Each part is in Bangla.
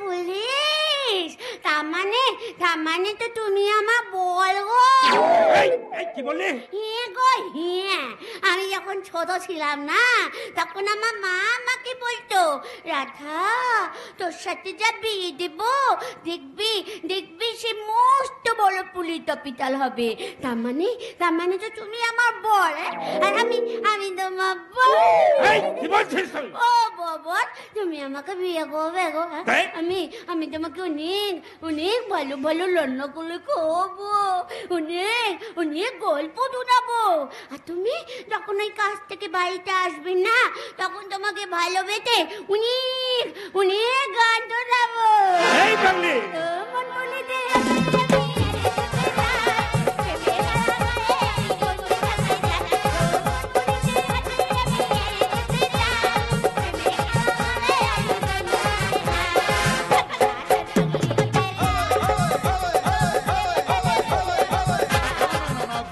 পুলিশ, তার মানে তো তুমি আমার বল গো। কি বললি? হ্যাঁ গো হ্যাঁ, আমি যখন ছোট ছিলাম না, তখন আমার মা আমাকে বলতো, রাধা তোর সাথে যা বিয়ে দেব, দেখবি দেখবি সে মস্ত বড় পুলিশ অফিসার হবে। তার মানে তো তুমি আমার বল, আর আমি তোমার বল। কি বলছিস? ও বাবা, তুমি আমাকে বিয়ে করবে গো? আমি তোমাকে অনেক অনেক ভালো ভালো রান্না করে খাবো, অনেক গল্প শোনাবো, আর তুমি যখন ওই কাজ থেকে বাড়িতে আসবে না, তখন তোমাকে ভালোবেসে অনেক অনেক গান শোনাবো। এই বাংলি, মন বলে দে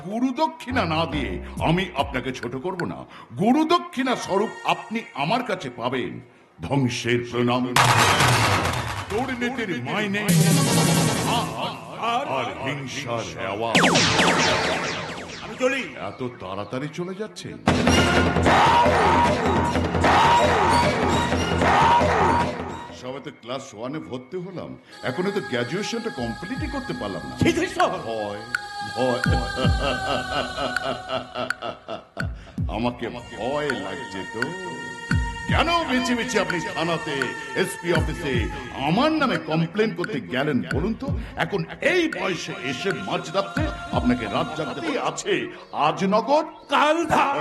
গুরুদক্ষিণা না দিয়ে আমি আপনাকে ছোট করব না। গুরুদক্ষিণা স্বরূপ আপনি আমার কাছে পাবেন ধ্বংসের প্রণাম, দুর্নীতির মাইনে আর হিংসার আওয়াজ। আমি চলি। এত তাড়াতাড়ি চলে যাচ্ছে? সবাই তো ক্লাস 1-এ ভর্তি হলাম, এখনো তো গ্র্যাজুয়েশনটা কমপ্লিটই করতে পারলাম না। ভয় ভয় আমাকে ভয় লাগছে তো। কেন বেছে বেছে আপনি থানাতে, এসপি অফিসে আমার নামে কমপ্লেন করতে গেলেন বলুন তো? এখন এই বয়সে এসে মাঝরাতে আপনাকে রাত জাগতে আছে আজ নগর কাল ধার।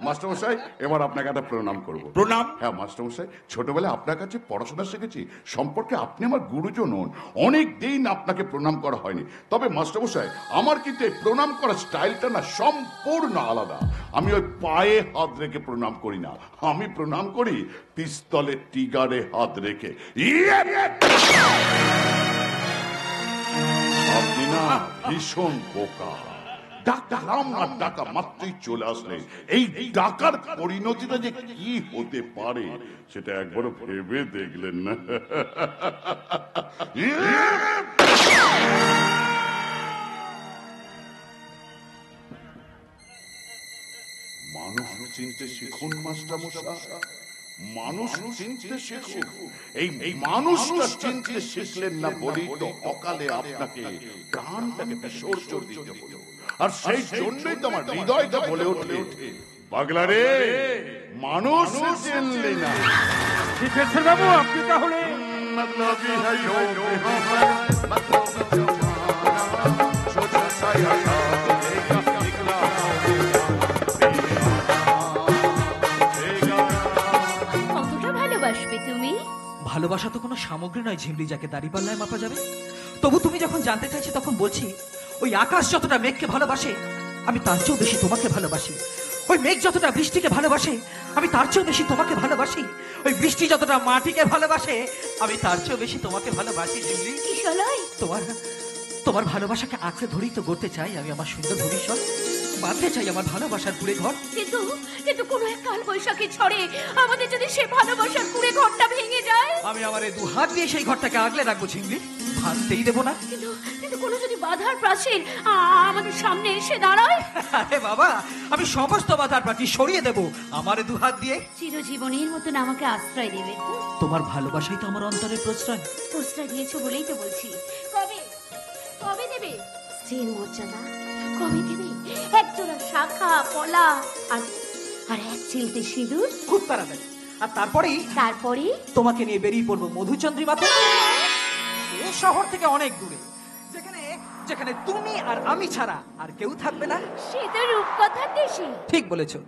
মাস্টারমশাই, এবার আপনাকে একটা প্রণাম করবো। প্রণাম? হ্যাঁ মাস্টারমশাই, ছোটবেলায় আপনার কাছে পড়াশোনা শিখেছি, সম্পর্কে আপনি আমার গুরুজন হন। অনেক দিন আপনাকে প্রণাম করা হয়নি, তবে মাস্টারমশাই আমার কিন্তু এই প্রণাম করার স্টাইলটা না সম্পূর্ণ আলাদা। আমি ওই পায়ে হাত রেখে প্রণাম করি না, আমি প্রণাম করি পিস্তলের টিগারে হাত রেখে। আপনি না ভীষণ বোকা। ডাকলাম আর ডাকা মাত্রই চলে আসলে। এই ডাকার পরিণতিটা যে কি হতে পারে সেটা একবারও ভেবে দেখলেন না? মানুষ চিনতে শিখুন মাস্টারমশাই, মানুষ চিনতে শিখুন। এই মানুষটা চিনতে শিখলেন না বলেই তো অকালে আপনাকে প্রাণটাকে বিসর্জন দিতে হলো। আর সেই জন্যই তো আমার হৃদয়টা বলে ওঠে, পাগলা রে মানুষ চিনলি না। ঠিক আছে বাবু, আপনি তাহলে ভালোবাসা তো কোনো সামগ্রী নয় ঝিমলি, যাকে দাড়িপাল্লায় মাপা যাবে। তবু তুমি যখন জানতে চাইছো তখন বলছি, ওই আকাশ যতটা মেঘকে ভালোবাসে আমি তার চেয়েও বেশি তোমাকে ভালোবাসি। ওই মেঘ যতটা বৃষ্টিকে ভালোবাসে আমি তার চেয়েও বেশি তোমাকে ভালোবাসি। ওই বৃষ্টি যতটা মাটিকে ভালোবাসে আমি তার চেয়েও বেশি তোমাকে ভালোবাসি। ঝিমলি, তোমার ভালোবাসাকে আঁকড়ে ধরেই তো গড়তে চাই আমি আমার সুন্দর ভবিষ্যৎ, বাঁধতে চাই আমার ভালোবাসার কুড়ে ঘর। কিন্তু কোনো এক কাল বৈশাখী ঝড়ে আমাদের যদি সে ভালোবাসার কুড়ে ঘরটা ভেঙে যায়, আমি আমার এই 2 হাত দিয়ে সেই ঘরটাকে আগলে রাখবো ঝিমলি, ভাঙতেই দেবো না। কিন্তু কোনো যদি বাধার প্রাচীর আমাদের সামনে এসে দাঁড়ায়? আরে বাবা, আমি সমস্ত বাধার প্রাচীর সরিয়ে দেবো আমার 2 হাত দিয়ে। চিরজীবনের মতন আমাকে আশ্রয় দেবে। তোমার ভালোবাসাই তো আমার অন্তরের প্রশ্রয় দিয়েছো বলেই তো বলছি। কবে দেবে স্ত্রীর মর্যাদা? কবে দেবে একজোড়া শাখা পলা আর এক চিলতে সিঁদুর? খুব তাড়াতাড়ি। আর তারপরেই তোমাকে নিয়ে বেরিয়ে পড়বো মধুচন্দ্রিমাতে, এই শহর থেকে অনেক দূরে, যেখানে তুমি আর আমি ছাড়া আর কেউ থাকবে না। সে তো রূপকথার দেশে। ঠিক বলেছো,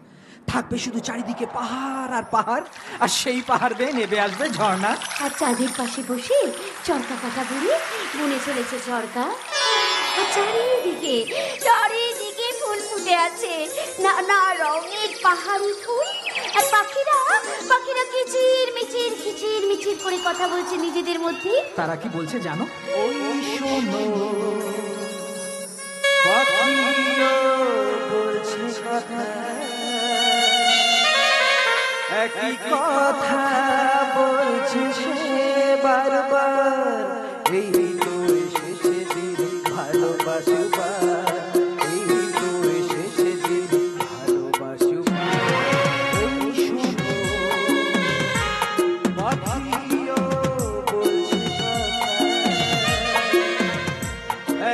থাকবে শুধু চারিদিকে পাহাড় আর পাহাড়, আর সেই পাহাড় বেয়ে নেমে আসবে ঝর্ণা। আর চাঁদের পাশে বসে চরকা কাটা বুড়ি বুনে চলেছে চরকা। আর চারিদিকে ফুল ফুটে আছে, নানা রঙের পাহাড়ি ফুল। আর পাখিরা কিচির মিচির করে কথা বলছে নিজেদের মধ্যে। তারা কি বলছে জানো? ওই শোনো পাখিরা বলছে কথা, একই কথা বলছে সে বারবার, এই তো এসেছে দিন ভালোবাসবার, এই তো এসেছে দিন ভালোবাসবার। এই শুনো পাখিও বলছে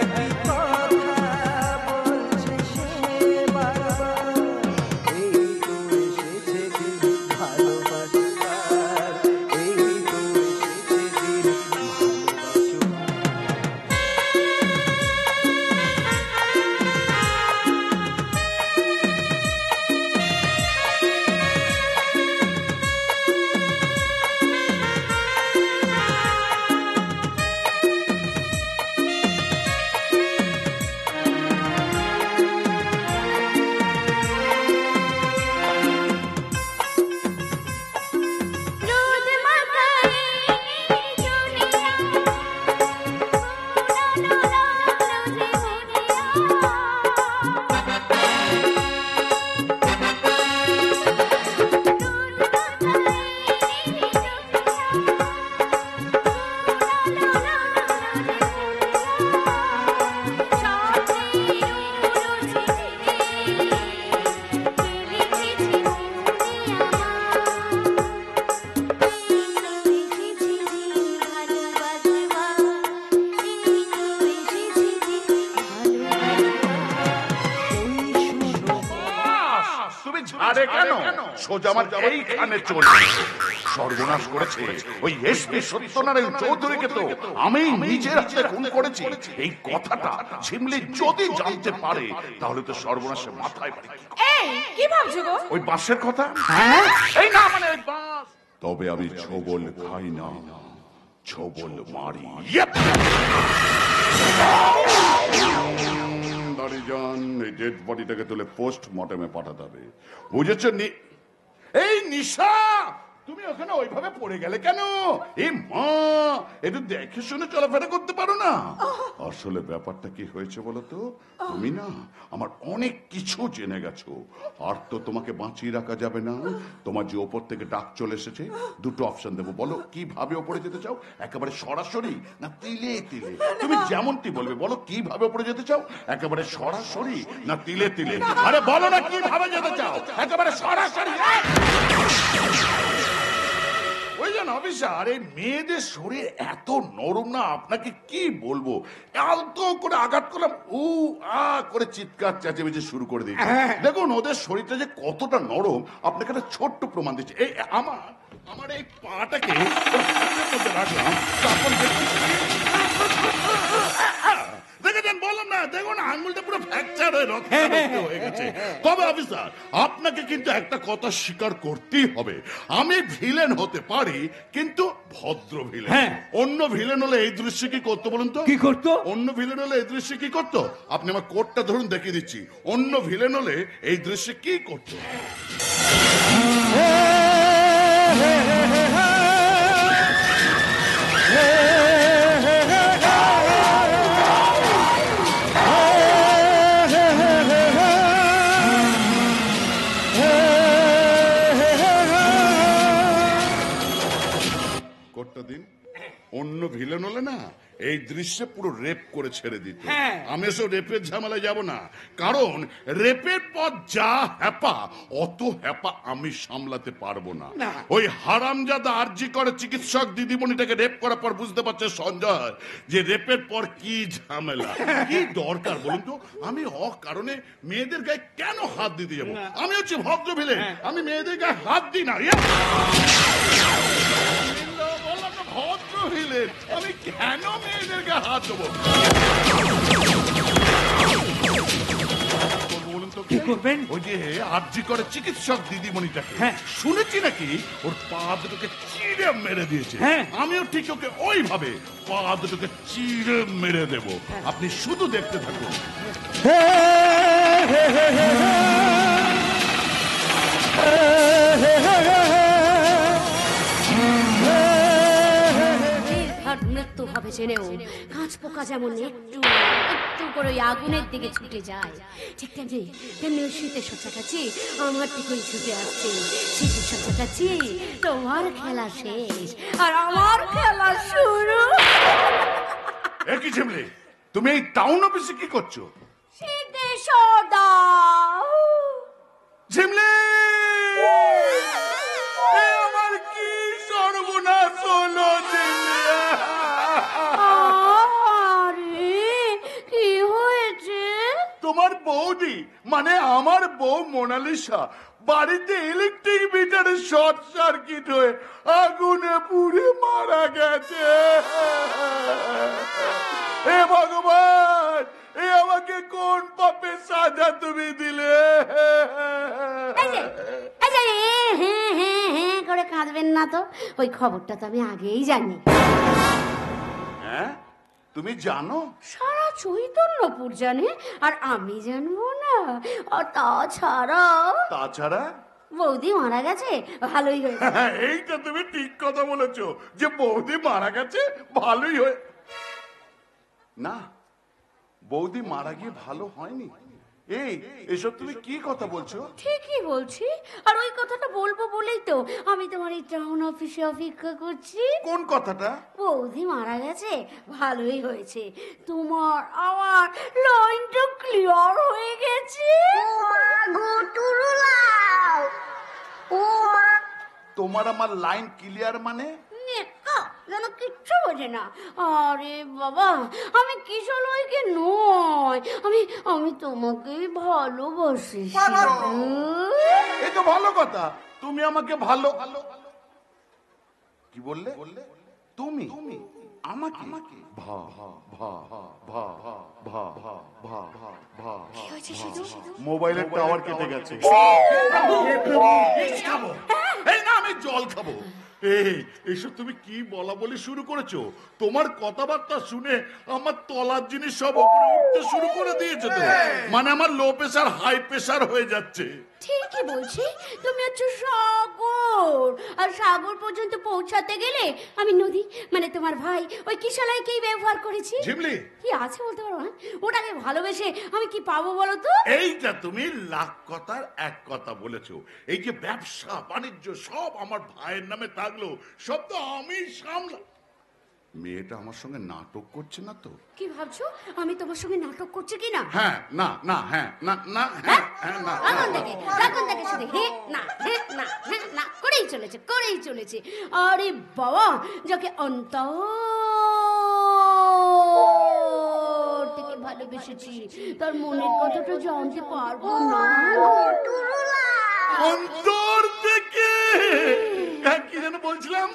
একই কথা বলছে সে বারবার, এই তো এসেছে দিন ভালোবাসবার, এই তো এসেছে দিন ভালোবাসবার। রোদ মাখাই দুনিয়া লা লা লা তুমি ঝাড়ে কেন? সোজা আমার এইখানে চলে সর্বনাশ করেছে ওই এসপি সত্যনারায়ণ চৌধুরীকে। তো আমি নিজের হাতে খুন করেছি এই কথাটা ঝিমলি যদি জানতে পারে তাহলে তো সর্বনাশে মাথায় বাড়ি। এই কি ভাবছো গো? ওই বাঁশের কথা এই না মানে ওই বাঁশ। তবে আমি ছোবল খাই না, ছোবল মারি। দাঁড়িয়ে এই ডেড বডিটাকে তুলে পোস্টমর্টমে পাঠাতে হবে, বুঝেছ? এই নিশা, তুমি ওখানে ওইভাবে পড়ে গেলে কেন? এই মা, একটু দেখে শুনে চলাফেরা করতে পারো না? আসলে ব্যাপারটা কি হয়েছে বলো তো? তুমি না আমার অনেক কিছু জেনে গেছো, আর তো তোমাকে বাঁচিয়ে রাখা যাবে না। তোমার যে ওপর থেকে ডাক চলে এসেছে, দুটো অপশন দেবো, বলো কিভাবে ওপরে যেতে চাও? একেবারে সরাসরি না তিলে তিলে? তুমি যেমনটি বলবে, বলো কিভাবে ওপরে যেতে চাও? একেবারে সরাসরি না তিলে তিলে? আরে বলো না কিভাবে যেতে চাও? একেবারে সরাসরি। ওই জন্য অফিসার, এই মেয়েদের শরীর এত নরম না, আপনাকে কি বলবো, আলতো করে আঘাত করলাম উ আ করে চিৎকার চেঁচামেচি শুরু করে দিয়েছে। দেখুন ওদের শরীরটা যে কতটা নরম আপনাকে একটা ছোট্ট প্রমাণ দিচ্ছে। এই আমার এই পাটাকে মধ্যে রাখলাম, তারপর দেখেছেন, বললাম না, দেখুন আঙুলটা পুরো ফ্র্যাকচার হয়ে রক্ত হয়ে গেছে। তবে অফিসার, আপনাকে কিন্তু একটা কথা স্বীকার করতেই হবে, আমি ভিলেন হতে পারি কিন্তু ভদ্র ভিলেন। অন্য ভিলেন হলে এই দৃশ্য কি করতো বলুন তো? কি করতো? অন্য ভিলেন হলে এই দৃশ্য কি করতো? আপনি আমার কোটটা ধরুন, দেখিয়ে দিচ্ছি। অন্য ভিলেন হলে এই দৃশ্য কি করতো? কোটটা দিন। অন্য ভিলেন হলে না এই দৃশ্যে পুরো রেপ করে ছেড়ে দিত। আমি এসব রেপের ঝামেলায় যাব না, কারণ রেপের পর যা হ্যাপা, অত হ্যাপা আমি সামলাতে পারবো না। ওই হারামজাদা আরজি করে চিকিৎসক দিদিমণিটাকে রেপ করার পর বুঝতে পারছে সঞ্জয় যে রেপের পর কি ঝামেলা, কি দরকার বলুন তো? আমি অকারণে মেয়েদের গায়ে কেন হাত দিতে যাবো? আমি হচ্ছে ভদ্র ভিলেন, আমি মেয়েদের গায়ে হাত দিই না। ভদ্র ভিলেন, আমি কেন মেয়েদের গায়ে হাত দেবো? বলুন তো কি করবেন? ওই যে আরজি করে চিকিৎসক দিদিমণিটাকে শুনেছি নাকি ওর পা দুটোকে চিড়ে মেরে দিয়েছে। আমিও ঠিক ওকে ওইভাবে পা দুটোকে চিড়ে মেরে দেব, আপনি শুধু দেখতে থাকুন। মৃত্যু হবে জেনেও কাঁচ পোকা যেমন একটু একটু করে ওই আগুনের দিকে ছুটে যায়, ঠিক তেমনি তেমনি ওই শীতের সচ্চাকাছি আমার দিকেই ছুটে আসছে। শীতের সচ্চাকাছি তোমার খেলা শেষ আর আমার খেলা শুরু। একই ঝিমলি, তুমি এই টাউন অফিসে কি করছো? শীতের সদা ঝিমলি, এ আমার কি সর্বনাশ হলো ঝিমলি! আরে কি হয়েছে? তোমার বৌদি মানে আমার বউ মোনালিসা বাড়িতে ইলেকট্রিক মিটারে শর্ট সার্কিট হয়ে আগুনে পুড়ে মারা গেছে। হে ভগবান, এ আমাকে কোন পাপের সাজা তুমি দিলে? হ্যাঁ করে কাঁদবেন না তো, ওই খবরটা তো আমি আগেই জানি। হ্যাঁ, তুমি জানো? সারা চৈতন্যপুর জানে, আর আমি জানবো না? আর তাছাড়া বৌদি মারা গেছে, ভালোই হয়েছে। এইটা তুমি ঠিক কথা বলেছো যে বৌদি মারা গেছে, ভালোই হয়ে। না, বৌদি মারা গিয়ে ভালো হয়নি। এসব তুমি কি কথা বলছো? ঠিকই বলছি, আর ওই কথাটা বলবো বলেই তো আমি তোমার এই টাউন অফিসে অপেক্ষা করছি। কোন কথাটা? বৌদি মারা গেছে, ভালোই হয়েছে, তোমার আমার লাইনটা ক্লিয়ার হয়ে গেছে। তোমার আমার লাইন ক্লিয়ার মানে? যেন কিচ্ছু বোঝে না। আরে বাবা, আমি কিশোরকে নয়, আমি তোমাকেই ভালোবাসি। এই তো ভালো কথা, তুমি আমাকে ভালো। কি বললে? তুমি আমাকে? ভা ভা ভা ভা ভা ভা ভা। মোবাইলের টাওয়ার কেটে গেছে। এই না, আমি জল খাবো। এইসব তুমি কি বলা বলি শুরু করেছো? তোমার কথাবার্তা শুনে আমার তলার জিনিস সব উপরে উঠতে শুরু করে দিয়েছে তো। মানে আমার লো প্রেসার হাই প্রেসার হয়ে যাচ্ছে। ঠিকই বলছি, তুমি হচ্ছে সাগর, আর সাগর পর্যন্ত পৌঁছাতে গেলে আমি নদী মানে তোমার ভাই ওই কিশোরাইকেই ব্যবহার করেছি। ঝিমলি, কি আছে বলতে পারো না? ওটাকে ভালোবেসে আমি কি পাবো বলো তো? এইটা তুমি লাখ কথার এক কথা বলেছো। এই যে ব্যবসা বাণিজ্য সব আমার ভাইয়ের নামে থাকলো, সব তো আমি সামলা। মেয়েটা আমার সঙ্গে নাটক করছে না তো? কি ভাবছো আমি তোমার সঙ্গে নাটক করছি কি না? হ্যাঁ, না না, হ্যাঁ না না, হ্যাঁ হ্যাঁ না। রাখন থেকে শুধু না করেই চলেছে। আরে বাবা, যাকে অন্তর থেকে ভালোবেসেছি তার মনের কথাটা জানতে পারবো না। অন্তর থেকে? কি যেন বলছিলাম?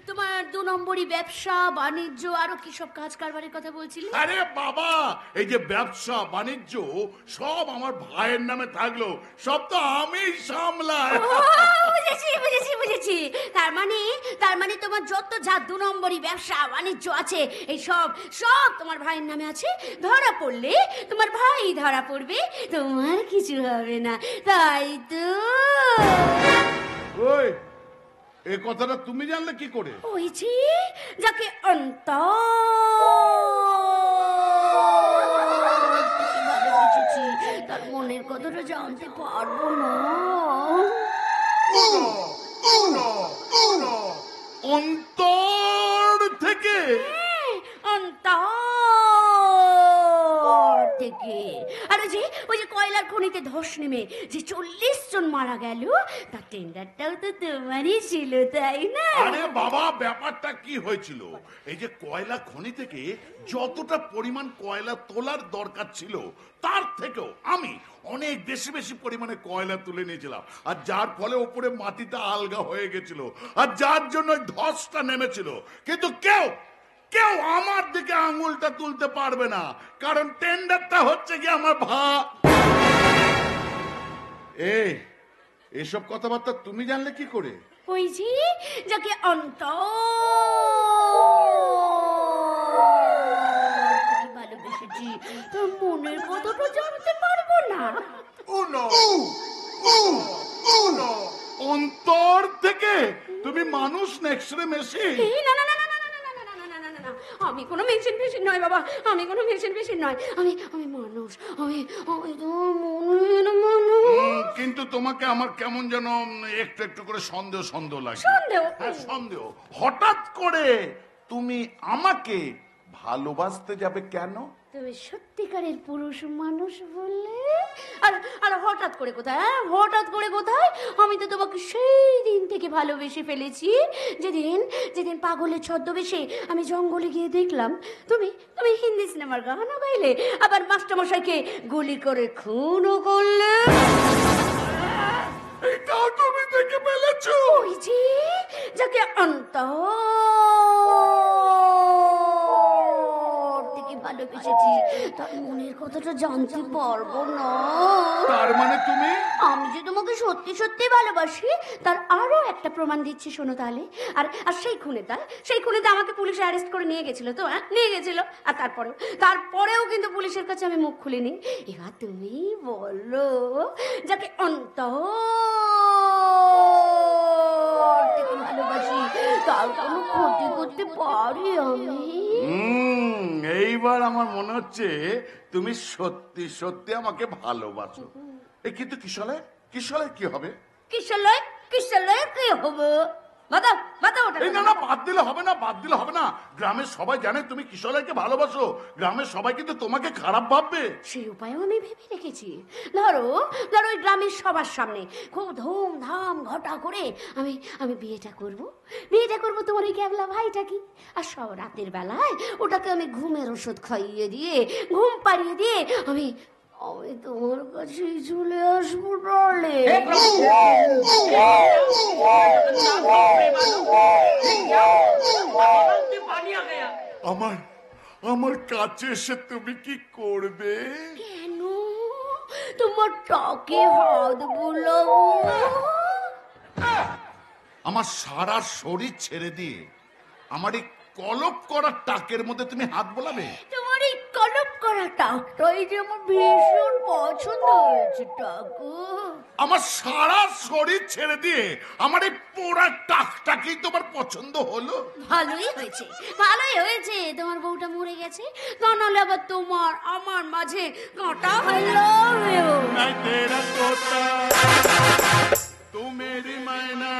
তোমার 2 নম্বরই ব্যবসা বাণিজ্য আরো কি সব কাজ কারবারের কথা বলছিলে। আরে বাবা, এই যে ব্যবসা বাণিজ্য সব আমার ভাইয়ের নামে থাকলো, সব তো আমি সামলাই। বুঝেছি। তার মানে তোমার যত যা 2 নম্বরই ব্যবসা বাণিজ্য আছে এই সব তোমার ভাইয়ের নামে আছে। ধরা পড়লে তোমার ভাই ধরা পড়বে, তোমার কিছু হবে না, তাই তো? ওই, এই কথাটা তুমি জানলে কি করে? ওইছি যাকে ভালোবেসেছি তার মনের কথাটা জানতে পারবো না। অন্তর থেকে? অন্তর থেকে। আর ওই যে কয়লার খনিতে ধস নেমে যে 40 জন মারা গেল, তার টেন্ডারটাও তো তোমারই ছিল, তাই না? আরে বাবা, ব্যাপারটা কি হয়েছিল? এই যে কয়লা খনি থেকে যতটা পরিমাণ কয়লা তোলার দরকার ছিল তার থেকেও আমি অনেক বেশি পরিমাণে কয়লা তুলে নিয়েছিলাম, আর যার ফলে উপরে মাটিটা আলগা হয়ে গেছিল, আর যার জন্য ধসটা নেমেছিল। কিন্তু কেউ আমার দিকে আঙুলটা তুলতে পারবে না, কারণ টেন্ডারটা হচ্ছে কি আমার এসব কথাবার্তা তুমি জানলে কি করে? ওই যে যাকে ভালোবেসেছি তোর মনের কথাটা জানতে পারবো না। অন্তর থেকে? তুমি মানুষ না এক্সরে মেশিন? এই না না না না না না না না না না না না না, আমি কোনো মেশিন নয় বাবা, আমি কোনো মেশিন নয়, আমি মানুষ, আমি তো মনের মানুষ। কিন্তু তোমাকে আমার কেমন যেন একটু একটু করে সন্দেহ সন্দেহ লাগে। সন্দেহ? হ্যাঁ, সন্দেহ। হঠাৎ করে তুমি আমাকে ভালোবাসতে যাবে কেন? তুমি সত্যিকারের পুরুষ মানুষ বললে। আর আর হঠাৎ করে কোথায়, হঠাৎ করে কোথায়? আমি তো তোমাকে সেই দিন থেকে ভালোবেসে ফেলেছি, যেদিন পাগলের ছদ্মবেশে আমি জঙ্গলে গিয়ে দেখলাম তুমি হিন্দি সিনেমার গানও গাইলে, আবার মাস্টারমশাইকে গুলি করে খুনও করলে। এটাও তুমি দেখে ফেলেছো? ওই যে যাকে থেকে ভালোবেসেছি তার মনের কথাটা জানতে পারবো না। তার মানে তুমি? আমি যে তোমাকে সত্যি সত্যি ভালোবাসি তার আরো একটা প্রমাণ দিচ্ছি, শোনো তাহলে। আর আর সেই খুনেটা আমাকে পুলিশ অ্যারেস্ট করে নিয়ে গেছিল তো, নিয়ে গেছিল। আর তারপরেও কিন্তু পুলিশের কাছে আমি মুখ খুলিনি। এবার তুমি বলো, যাকে থেকে ভালোবাসি তার কোনো ক্ষতি করতে পারি আমি? এইবার আমার মনে হচ্ছে তুমি সত্যি সত্যি আমাকে ভালোবাসো। এই কিন্তু কিশলে কি হবে? কিশলয় কি হবে? এই না না, বাদ দিলে হবে না। গ্রামের সবাই জানে তুমি কিশলয়কে ভালোবাসো। গ্রামের সবাই কিন্তু তোমাকে খারাপ ভাববে। সেই উপায়ও আমি ভেবে রেখেছি। ধরো ওই গ্রামের সবার সামনে খুব ধুমধাম ঘটা করে আমি বিয়েটা করব তোমার ওই ক্যাবলা ভাইটাকে। আর সব রাতের বেলায় ওটাকে আমি ঘুমের ওষুধ খাইয়ে দিয়ে, ঘুম পাড়িয়ে দিয়ে আমি তোমার কাছে চলে আসবো ডালে। আমার কাছে এসে তুমি কি করবে? কেন তোমার টাকে হাত বুলাবো? আমার সারা শরীর ছেড়ে দিয়ে আমার এই কলপ করা টাকের মধ্যে তুমি হাত বোলাবে? তোমার এই কলপ করা টাকটাই যে আমার ভীষণ পছন্দ হয়েছে টাকু। আমার সারা শরীর ছেড়ে দিয়ে আমার এই পোড়া টাকটাকেই তোমার পছন্দ হলো? ভালোই হয়েছে তোমার বউটা মরে গেছে, তা নাহলে আবার আমার মাঝে কাঁটা হলো। नहीं तेरा तोता तू मेरी मैना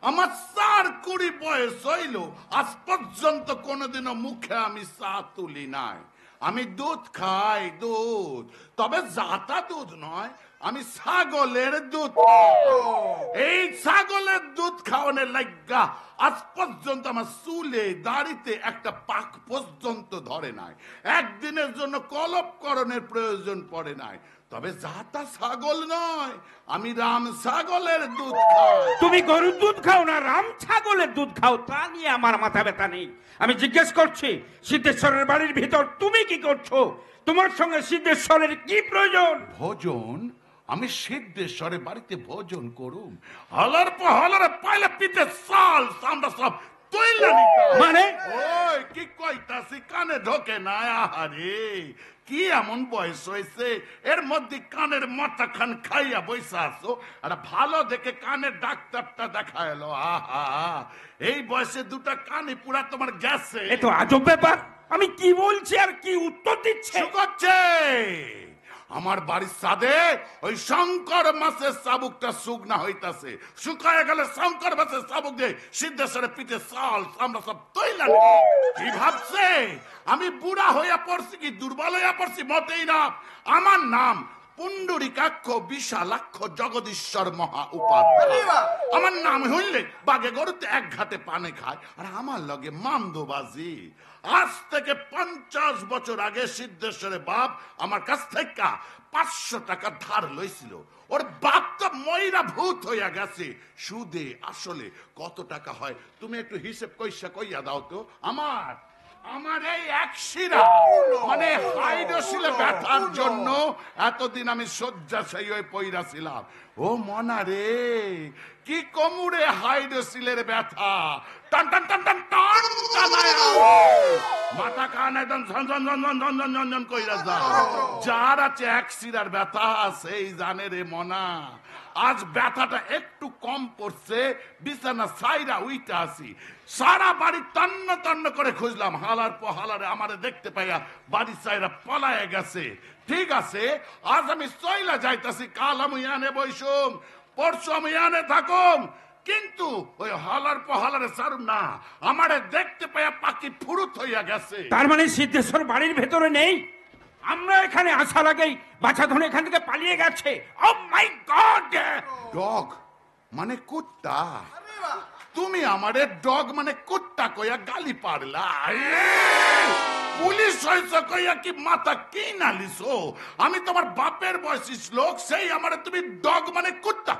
আমার 4 বয়স হইল, আজ পর্যন্ত কোনোদিনও মুখে আমি চা তুলি নাই। আমি দুধ খাই, দুধ, তবে জাতা দুধ নয়, আমি ছাগলের দুধ। এই ছাগলের দুধ খাওয়ানোর লাগা আজ পর্যন্ত আমার চুলে দাড়িতে একটা পাক পর্যন্ত ধরে নাই, একদিনের জন্য কলপকরণের প্রয়োজন পড়ে নাই। তবে যাতা ছাগল নয়, আমি রাম ছাগলের দুধ খাই। তুমি গরুর দুধ খাও না রাম ছাগলের দুধ খাও, তা নিয়ে আমার মাথা ব্যথা নেই। আমি জিজ্ঞেস করছি, সিদ্ধেশ্বরের বাড়ির ভিতর তুমি কি করছো? তোমার সঙ্গে সিদ্ধেশ্বরের কি প্রয়োজন? ভোজন? আমি সিদ্ধেশ্বরের বাড়িতে ভোজন করুম, হলার পর হলারে পাইলে পিঠে চাল আমরা সব তৈলা নিতাম। মানে? ওই কি কইতাছি কানে ঢোকে না? আহারে কি এমন বয়স হয়েছে, এর মধ্যে কানের মাথা খান খাইয়া বইসা আছো, আর ভালো দেখে কানের ডাক্তারটা দেখা এলো। আহা, এই বয়সে দুটা কানে পুরা তোমার গেছে। এ তো আজব ব্যাপার। আমি কি বলছি আর কি উত্তর দিচ্ছে? শুকাচ্ছে আমার বাড়ির সাদে ওই শঙ্কর মাছের চাবুকটা শুকনা হইতাছে, শুকায় গেলে শঙ্কর মাছের চাবুক দিয়ে সিদ্ধেশ্বরের পিঠে চাল আমরা সব তৈলা। কি ভাবছে আমি বুড়া হইয়া পড়ছি কি দুর্বল হইয়া পড়ছি? মোটেই না। আমার নাম পুণ্ডরীকাক্ষ বিশালাক্ষ জগদীশ্বর মহা উপাধ্যায়। আমার নাম হইলে বাগে গরুতে এক ঘাটে পানে খায়, আর আমার লগে মান্দবাজি। আজ থেকে 50 বছর আগে সিদ্ধেশ্বরের বাপ আমার কাছ থেকে 500 টাকা ধার লইছিল। ওর বাপ তো ময়রা ভূত হইয়া গেছে। সুদে আসলে কত টাকা হয় তুমি একটু হিসেব কইয়া দাও তো। আমার এই এক শিরা মানে হাইড্রোসিলে ব্যথার জন্য এতদিন আমি শয্যাশায়ী হয়ে পইরা ছিলাম। ও মনা রে, কি কমুরে হাইড্রোসিলের ব্যথা, টান টান টান টান টান টানায় মাথা কান একদম ঝনঝন ঝনঝন ঝনঝন ঝনঝন কইরা যায়। যার আছে এক শিরার ব্যথা সেই জানে রে মনা। আজ ব্যথাটা একটু কম পড়ছে, বিছানা সাইরা উইটা আছি। সারা বাড়ি তন্ন তন্ন করে খুঁজলাম, হালার পর হালারে আমারে দেখতে পাইয়া বাড়ি সাইরা পলায় গেছে। ঠিক আছে, আজ আমি চইলা যাইতাছি, কাল আমি ইয়ানে বইসুম, পরশু আমি ইয়ানে থাকুম, কিন্তু ওই হালার পর হালারে সারুম না। আমারে দেখতে পাইয়া পাখি ফুরুত হইয়া গেছে। তার মানে সিদ্ধেশ্বর বাড়ির ভেতরে নেই? আমরা এখানে আসার আগেই বাছাধন এখান থেকে পালিয়ে গেছে। ও মাই গড! ডগ মানে কুত্তা? তুমি আমারে ডগ মানে কুত্তা কইয়া গালি পারলা? পুলিশ হইছ কইয়া কি মাথা কি নালিছো? আমি তোমার বাপের বয়সী লোক, সেই আমারে তুমি ডগ মানে কুত্তা?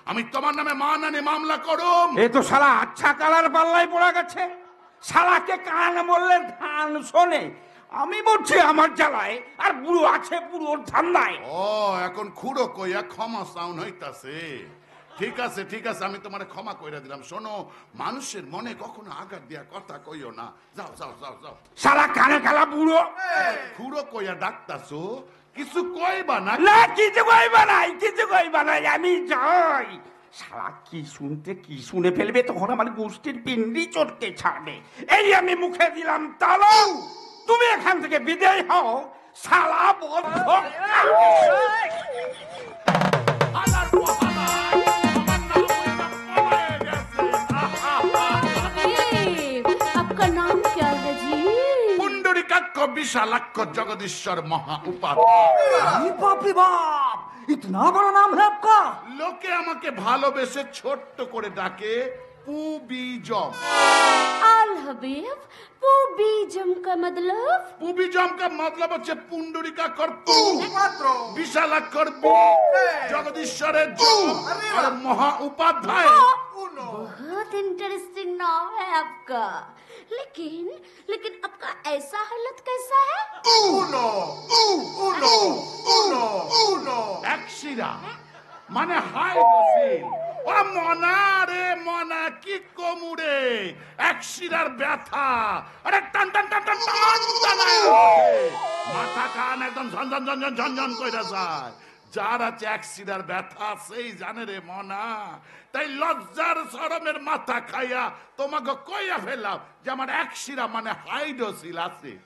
আমি তোমার নামে মানহানি মামলা করুম। এ তো শালা আচ্ছা কালার পাল্লায় পড়া গেছে। শালাকে কান বললে ধান শোনে। আমি বলছি আমার জ্বালায়, আর বুড়ো আছে বুড়োর ধান্দায়। ও এখন খুড়ো কইয়া ক্ষমা চাউন হইতাছে। ঠিক আছে ঠিক আছে, আমি তোমারে ক্ষমা কইরা দিলাম। শোনো, মানুষের মনে কখনো আঘাত দিয়া কথা কইও না। যাও যাও যাও যাও। শালা কানে কালা বুড়ো। খুড়ো কইয়া ডাকতাছো, কিছু কইবা না? না, কিছু কইবা নাই, কিছু কইবা নাই, আমি যাই। শালা কি শুনে ফেলবে, তখন আমার গোষ্ঠীর পিন্ডি চটকে ছাড়বে। এই আমি মুখে দিলাম তালা। তুমি এখান থেকে বিদায় হও, শালা বদ্ধ। आपका नाम क्या है जी? पुंडरीकाक्ष विशालाक्ष जगदीश्वर महा उपाध्याय। बाप रे बाप, इतना बड़ा नाम है आपका? লোকে আমাকে ভালোবেসে ছোট্ট করে ডাকে পুবিজম। आल हबीब, पू बीजम का मतलब? পুবিজম का मतलब হচ্ছে পুন্ডরিকাক্ষর পু, বিশালাক্ষর বি, জগদীশ্বরের জ, আর মহা উপাধ্যায়। बहुत इंटरेस्टिंग नाम है आपका। लेकिन आपका ऐसा हालत कैसा है? এক শিরা মানে হাইড্রোসিল। ও মনা রে মনা, কি কমুরে এক শিরার ব্যথা। আরে টান টান টান টান টান টানায় মাথা কান একদম ঝনঝন ঝনঝন ঝনঝন কইরা যায়। যার আছে এক শিরার ব্যথা সেই জানে রে মনা। তাই লজ্জার শরমের মাথা খাইয়া তোমাকে কইয়া ফেললাম যে আমার এক শিরা মানে হাইড্রোসিল আছে।